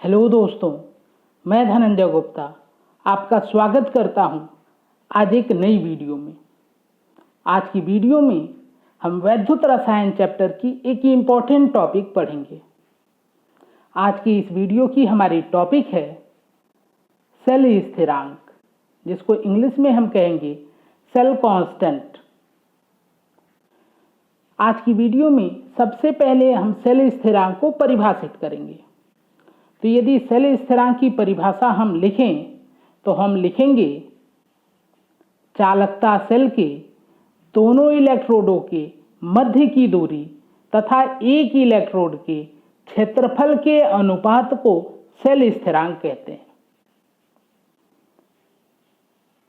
Hello दोस्तों, मैं धनंजय गुप्ता आपका स्वागत करता हूं आज एक नई वीडियो में। आज की वीडियो में हम वैद्युत रसायन चैप्टर की एक इम्पॉर्टेंट टॉपिक पढ़ेंगे। आज की इस वीडियो की हमारी टॉपिक है सेल स्थिरांक, जिसको इंग्लिश में हम कहेंगे सेल कांस्टेंट। आज की वीडियो में सबसे पहले हम सेल स्थिरांक को परिभाषित करेंगे। तो यदि सेल स्थिरांक की परिभाषा हम लिखें तो हम लिखेंगे चालकता सेल के दोनों इलेक्ट्रोडों के मध्य की दूरी तथा एक इलेक्ट्रोड के क्षेत्रफल के अनुपात को सेल स्थिरांक कहते हैं।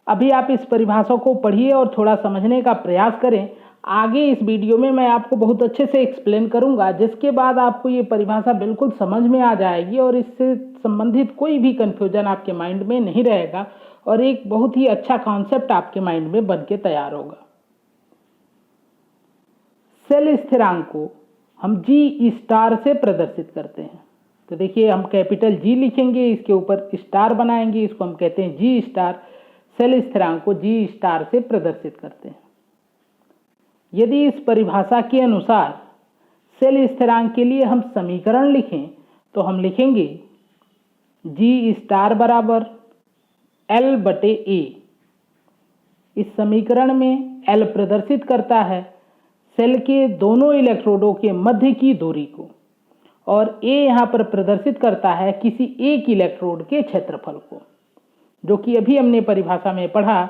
अभी आप इस परिभाषा को पढ़िए और थोड़ा समझने का प्रयास करें। आगे इस वीडियो में मैं आपको बहुत अच्छे से एक्सप्लेन करूंगा, जिसके बाद आपको ये परिभाषा बिल्कुल समझ में आ जाएगी और इससे संबंधित कोई भी कंफ्यूजन आपके माइंड में नहीं रहेगा और एक बहुत ही अच्छा कॉन्सेप्ट आपके माइंड में बन के तैयार होगा। सेल स्थिरांक को हम जी स्टार से प्रदर्शित करते हैं। तो देखिए, हम कैपिटल जी लिखेंगे, इसके ऊपर स्टार बनाएंगे, इसको हम कहते हैं जी स्टार। सेल स्थिरांक को जी स्टार से प्रदर्शित करते हैं। यदि इस परिभाषा के अनुसार सेल स्थिरांक के लिए हम समीकरण लिखें तो हम लिखेंगे जी स्टार बराबर एल बटे ए। इस समीकरण में एल प्रदर्शित करता है सेल के दोनों इलेक्ट्रोडों के मध्य की दूरी को और ए यहाँ पर प्रदर्शित करता है किसी एक इलेक्ट्रोड के क्षेत्रफल को, जो कि अभी हमने परिभाषा में पढ़ा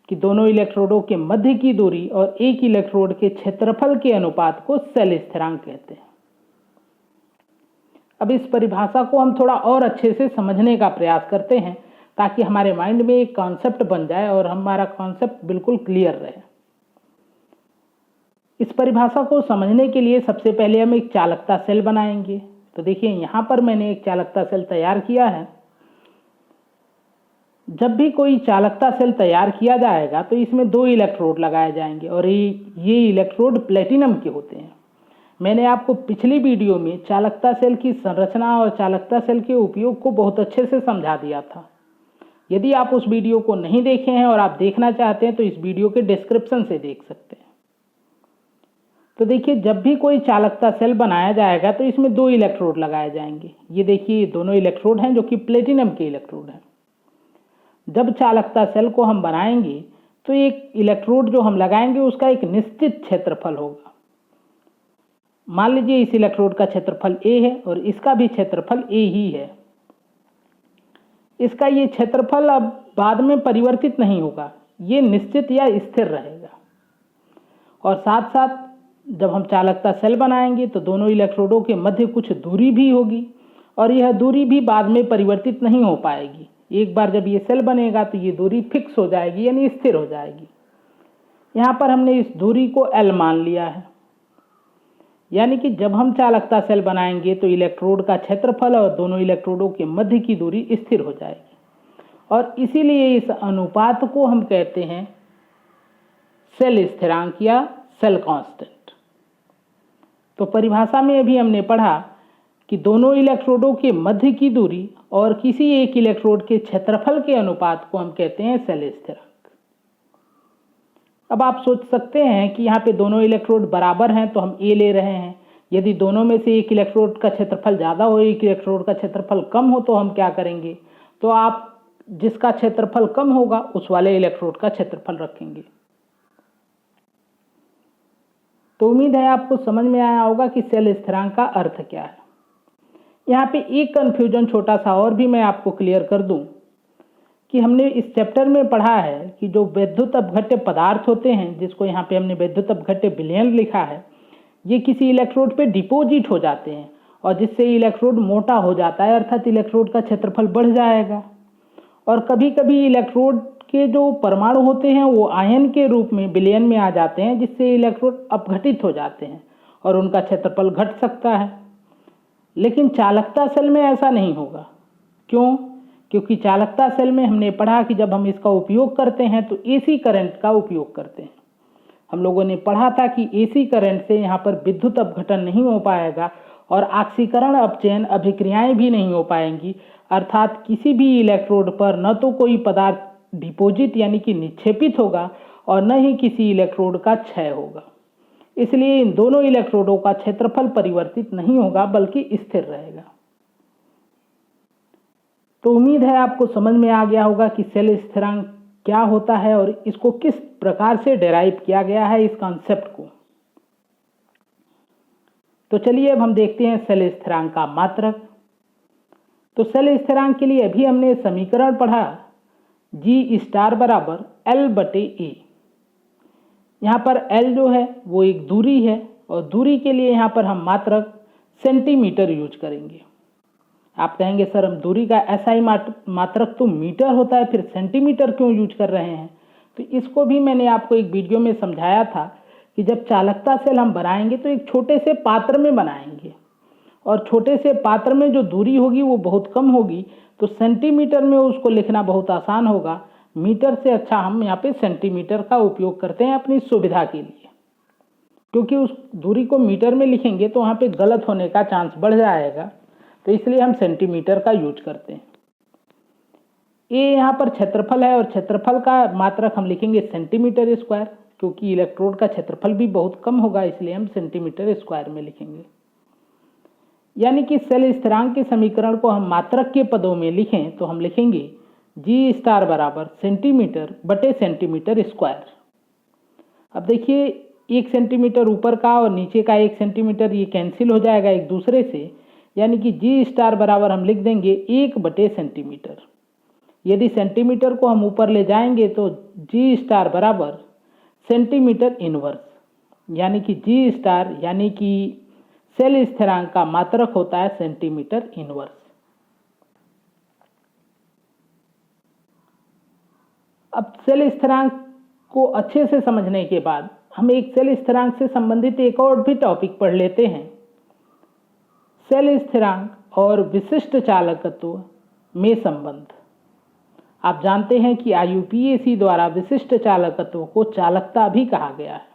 कि दोनों इलेक्ट्रोडों के मध्य की दूरी और एक इलेक्ट्रोड के क्षेत्रफल के अनुपात को सेल स्थिरांक कहते हैं। अब इस परिभाषा को हम थोड़ा और अच्छे से समझने का प्रयास करते हैं ताकि हमारे माइंड में एक कॉन्सेप्ट बन जाए और हमारा कॉन्सेप्ट बिल्कुल क्लियर रहे। इस परिभाषा को समझने के लिए सबसे पहले हम एक चालकता सेल बनाएंगे। तो देखिए, यहाँ पर मैंने एक चालकता सेल तैयार किया है। जब भी कोई चालकता सेल तैयार किया जाएगा तो इसमें दो इलेक्ट्रोड लगाए जाएंगे और ये इलेक्ट्रोड प्लेटिनम के होते हैं। मैंने आपको पिछली वीडियो में चालकता सेल की संरचना और चालकता सेल के उपयोग को बहुत अच्छे से समझा दिया था। यदि आप उस वीडियो को नहीं देखे हैं और आप देखना चाहते हैं तो इस वीडियो के डिस्क्रिप्शन से देख सकते हैं। तो देखिए, जब भी कोई चालकता सेल बनाया जाएगा तो इसमें दो इलेक्ट्रोड लगाए जाएंगे। ये देखिए, दोनों इलेक्ट्रोड हैं जो कि प्लेटिनम के इलेक्ट्रोड हैं। जब चालकता सेल को हम बनाएंगे तो एक इलेक्ट्रोड जो हम लगाएंगे उसका एक निश्चित क्षेत्रफल होगा। मान लीजिए इस इलेक्ट्रोड का क्षेत्रफल ए है और इसका भी क्षेत्रफल ए ही है। इसका ये क्षेत्रफल अब बाद में परिवर्तित नहीं होगा, ये निश्चित या स्थिर रहेगा। और साथ साथ जब हम चालकता सेल बनाएंगे तो दोनों इलेक्ट्रोडों के मध्य कुछ दूरी भी होगी और यह दूरी भी बाद में परिवर्तित नहीं हो पाएगी। एक बार जब ये सेल बनेगा तो ये दूरी फिक्स हो जाएगी, यानी स्थिर हो जाएगी। यहाँ पर हमने इस दूरी को L मान लिया है, यानी कि जब हम चालकता सेल बनाएंगे तो इलेक्ट्रोड का क्षेत्रफल और दोनों इलेक्ट्रोडों के मध्य की दूरी स्थिर हो जाएगी और इसीलिए इस अनुपात को हम कहते हैं सेल स्थिरांक या सेल कांस्टेंट। तो परिभाषा में अभी हमने पढ़ा कि दोनों इलेक्ट्रोडों के मध्य की दूरी और किसी एक इलेक्ट्रोड के क्षेत्रफल के अनुपात को हम कहते हैं सेल स्थिरांक। अब आप सोच सकते हैं कि यहाँ पे दोनों इलेक्ट्रोड बराबर हैं तो हम ए ले रहे हैं। यदि दोनों में से एक इलेक्ट्रोड का क्षेत्रफल ज़्यादा हो, एक इलेक्ट्रोड का क्षेत्रफल कम हो, तो हम क्या करेंगे? तो आप जिसका क्षेत्रफल कम होगा उस वाले इलेक्ट्रोड का क्षेत्रफल रखेंगे। तो उम्मीद है आपको समझ में आया होगा कि सेल स्थिरांक का अर्थ क्या है। यहाँ पे एक कन्फ्यूजन छोटा सा और भी मैं आपको क्लियर कर दूं कि हमने इस चैप्टर में पढ़ा है कि जो वैद्युत अपघट्य पदार्थ होते हैं, जिसको यहाँ पे हमने वैद्युत अपघट्य विलयन लिखा है, ये किसी इलेक्ट्रोड पे डिपोजिट हो जाते हैं और जिससे इलेक्ट्रोड मोटा हो जाता है, अर्थात इलेक्ट्रोड का क्षेत्रफल बढ़ जाएगा। और कभी कभी इलेक्ट्रोड के जो परमाणु होते हैं वो आयन के रूप में विलयन में आ जाते हैं, जिससे इलेक्ट्रोड अपघटित हो जाते हैं और उनका क्षेत्रफल घट सकता है। लेकिन चालकता सेल में ऐसा नहीं होगा। क्यों? क्योंकि चालकता सेल में हमने पढ़ा कि जब हम इसका उपयोग करते हैं तो एसी करंट का उपयोग करते हैं। हम लोगों ने पढ़ा था कि एसी करंट से यहाँ पर विद्युत अपघटन नहीं हो पाएगा और ऑक्सीकरण अपचयन अभिक्रियाएं भी नहीं हो पाएंगी, अर्थात किसी भी इलेक्ट्रोड पर न तो कोई पदार्थ डिपोजिट यानी कि निक्षेपित होगा और न ही किसी इलेक्ट्रोड का क्षय होगा। इसलिए इन दोनों इलेक्ट्रोडों का क्षेत्रफल परिवर्तित नहीं होगा बल्कि स्थिर रहेगा। तो उम्मीद है आपको समझ में आ गया होगा कि सेल स्थिरांक क्या होता है और इसको किस प्रकार से डेराइव किया गया है इस कॉन्सेप्ट को। तो चलिए अब हम देखते हैं सेल स्थिरांक का मात्रक। तो सेल स्थिरांक के लिए अभी हमने समीकरण पढ़ा G स्टार बराबर L/A। यहाँ पर L जो है वो एक दूरी है और दूरी के लिए यहाँ पर हम मात्रक सेंटीमीटर यूज करेंगे। आप कहेंगे सर हम दूरी का SI मात्रक तो मीटर होता है, फिर सेंटीमीटर क्यों यूज कर रहे हैं? तो इसको भी मैंने आपको एक वीडियो में समझाया था कि जब चालकता सेल हम बनाएंगे तो एक छोटे से पात्र में बनाएंगे और छोटे से पात्र में जो दूरी होगी वो बहुत कम होगी, तो सेंटीमीटर में उसको लिखना बहुत आसान होगा। मीटर से अच्छा हम यहाँ पे सेंटीमीटर का उपयोग करते हैं अपनी सुविधा के लिए, क्योंकि उस दूरी को मीटर में लिखेंगे तो वहाँ पे गलत होने का चांस बढ़ जाएगा, तो इसलिए हम सेंटीमीटर का यूज करते हैं। ये यहाँ पर क्षेत्रफल है और क्षेत्रफल का मात्रक हम लिखेंगे सेंटीमीटर स्क्वायर, क्योंकि इलेक्ट्रोड का क्षेत्रफल भी बहुत कम होगा, इसलिए हम सेंटीमीटर स्क्वायर में लिखेंगे। यानी कि सेल स्थिरांक के समीकरण को हम मात्रक के पदों में लिखें तो हम लिखेंगे G स्टार बराबर सेंटीमीटर बटे सेंटीमीटर स्क्वायर। अब देखिए 1 सेंटीमीटर ऊपर का और नीचे का 1 सेंटीमीटर ये कैंसिल हो जाएगा एक दूसरे से, यानी कि G स्टार बराबर हम लिख देंगे 1/सेंटीमीटर। यदि सेंटीमीटर को हम ऊपर ले जाएंगे तो G स्टार बराबर सेंटीमीटर इनवर्स, यानी कि G स्टार यानी कि सेल स्थिरांक का मात्रक होता है सेंटीमीटर इनवर्स। अब सेल स्थिरांक को अच्छे से समझने के बाद हम एक सेल स्थिरांक से संबंधित एक और भी टॉपिक पढ़ लेते हैं। सेल स्थिरांक और विशिष्ट चालकत्व में संबंध। आप जानते हैं कि IUPAC द्वारा विशिष्ट चालकत्व को चालकता भी कहा गया है,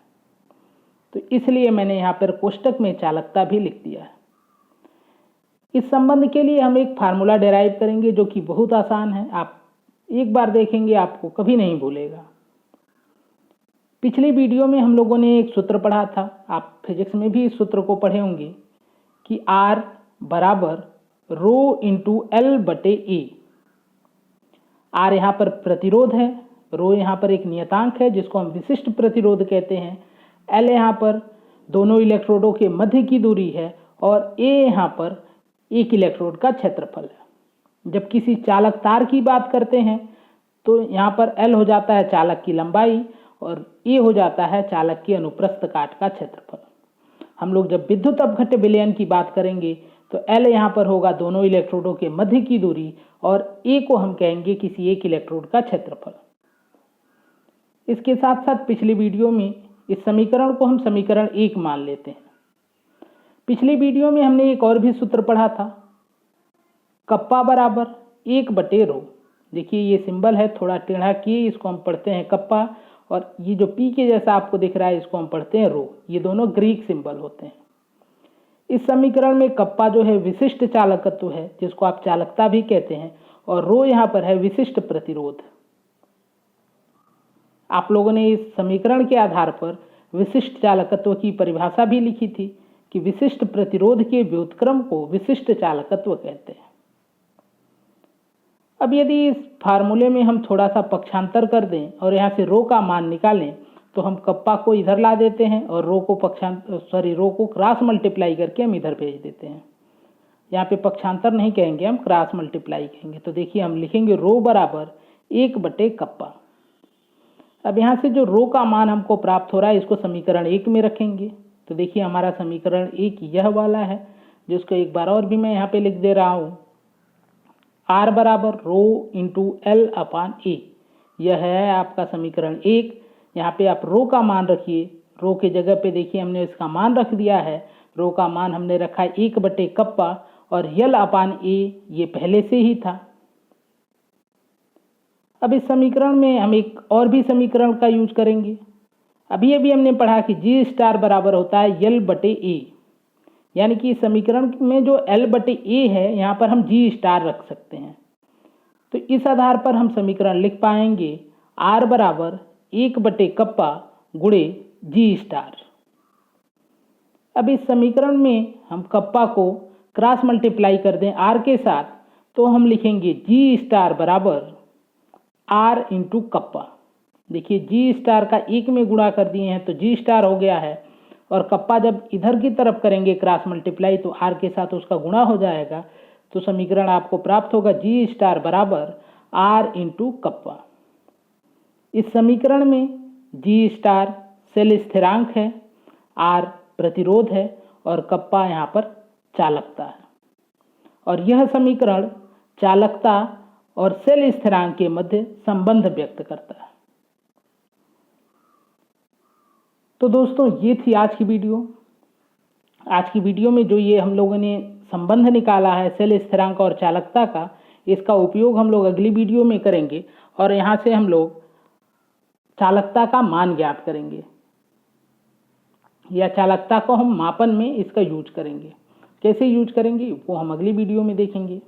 तो इसलिए मैंने यहाँ पर कोष्टक में चालकता भी लिख दिया है। इस संबंध के लिए हम एक फार्मूला डेराइव करेंगे जो कि बहुत आसान है, आप एक बार देखेंगे आपको कभी नहीं भूलेगा। पिछली वीडियो में हम लोगों ने एक सूत्र पढ़ा था, आप फिजिक्स में भी इस सूत्र को पढ़े होंगे कि R बराबर रो इंटू L/A। R यहाँ पर प्रतिरोध है, रो यहाँ पर एक नियतांक है जिसको हम विशिष्ट प्रतिरोध कहते हैं, L यहाँ पर दोनों इलेक्ट्रोडों के मध्य की दूरी है और A यहाँ पर एक इलेक्ट्रोड का क्षेत्रफल है। जब किसी चालक तार की बात करते हैं तो यहाँ पर L हो जाता है चालक की लंबाई और A हो जाता है चालक की अनुप्रस्थ काट का क्षेत्रफल। हम लोग जब विद्युत अपघट्य विलयन की बात करेंगे तो L यहाँ पर होगा दोनों इलेक्ट्रोडों के मध्य की दूरी और A को हम कहेंगे किसी एक इलेक्ट्रोड का क्षेत्रफल। इसके साथ साथ पिछली वीडियो में इस समीकरण को हम समीकरण 1 मान लेते हैं। पिछली वीडियो में हमने एक और भी सूत्र पढ़ा था, कप्पा बराबर 1/रो। देखिए ये सिंबल है थोड़ा टेढ़ा किए, इसको हम पढ़ते हैं कप्पा, और ये जो पी के जैसा आपको दिख रहा है इसको हम पढ़ते हैं रो। ये दोनों ग्रीक सिंबल होते हैं। इस समीकरण में कप्पा जो है विशिष्ट चालकत्व है जिसको आप चालकता भी कहते हैं, और रो यहाँ पर है विशिष्ट प्रतिरोध। आप लोगों ने इस समीकरण के आधार पर विशिष्ट चालकत्व की परिभाषा भी लिखी थी कि विशिष्ट प्रतिरोध के व्युत्क्रम को विशिष्ट चालकत्व कहते हैं। अब यदि इस फार्मूले में हम थोड़ा सा पक्षांतर कर दें और यहाँ से रो का मान निकालें तो हम कप्पा को इधर ला देते हैं और रो को क्रॉस मल्टीप्लाई करके हम इधर भेज देते हैं। यहाँ पे पक्षांतर नहीं कहेंगे, हम क्रॉस मल्टीप्लाई कहेंगे। तो देखिए हम लिखेंगे रो बराबर 1/कप्पा। अब यहाँ से जो रो का मान हमको प्राप्त हो रहा है इसको समीकरण 1 में रखेंगे। तो देखिए हमारा समीकरण 1 यह वाला है, जिसको एक बार और भी मैं यहाँ पे लिख दे रहा हूँ, R बराबर रो इंटू L/A। यह है आपका समीकरण 1। यहाँ पे आप रो का मान रखिए, रो के जगह पे देखिए हमने इसका मान रख दिया है। रो का मान हमने रखा है 1/कप्पा और L/A ये पहले से ही था। अब इस समीकरण में हम एक और भी समीकरण का यूज करेंगे। अभी हमने पढ़ा कि G स्टार बराबर होता है L/A। यानी कि इस समीकरण में जो L/A है यहाँ पर हम G स्टार रख सकते हैं। तो इस आधार पर हम समीकरण लिख पाएंगे R बराबर 1/कप्पा गुणे G स्टार। अब इस समीकरण में हम कप्पा को क्रॉस मल्टीप्लाई कर दें R के साथ, तो हम लिखेंगे G स्टार बराबर R इंटू कप्पा। देखिए G स्टार का 1 में गुणा कर दिए हैं तो G स्टार हो गया है, और कप्पा जब इधर की तरफ करेंगे क्रॉस मल्टीप्लाई तो R के साथ उसका गुणा हो जाएगा। तो समीकरण आपको प्राप्त होगा G स्टार बराबर R इंटू कप्पा। इस समीकरण में G स्टार सेल स्थिरांक है, R प्रतिरोध है और कप्पा यहाँ पर चालकता है, और यह समीकरण चालकता और सेल स्थिरांक के मध्य संबंध व्यक्त करता है। तो दोस्तों ये थी आज की वीडियो। आज की वीडियो में जो ये हम लोगों ने संबंध निकाला है सेल स्थिरांक और चालकता का, इसका उपयोग हम लोग अगली वीडियो में करेंगे और यहाँ से हम लोग चालकता का मान ज्ञात करेंगे या चालकता को हम मापन में इसका यूज करेंगे। कैसे यूज करेंगे वो हम अगली वीडियो में देखेंगे।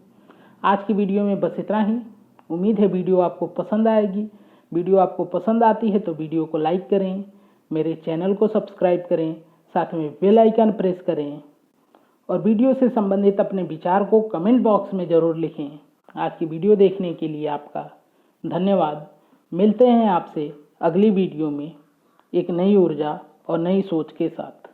आज की वीडियो में बस इतना ही। उम्मीद है वीडियो आपको पसंद आएगी। वीडियो आपको पसंद आती है तो वीडियो को लाइक करें, मेरे चैनल को सब्सक्राइब करें, साथ में बेल आइकन प्रेस करें और वीडियो से संबंधित अपने विचार को कमेंट बॉक्स में ज़रूर लिखें। आज की वीडियो देखने के लिए आपका धन्यवाद। मिलते हैं आपसे अगली वीडियो में एक नई ऊर्जा और नई सोच के साथ।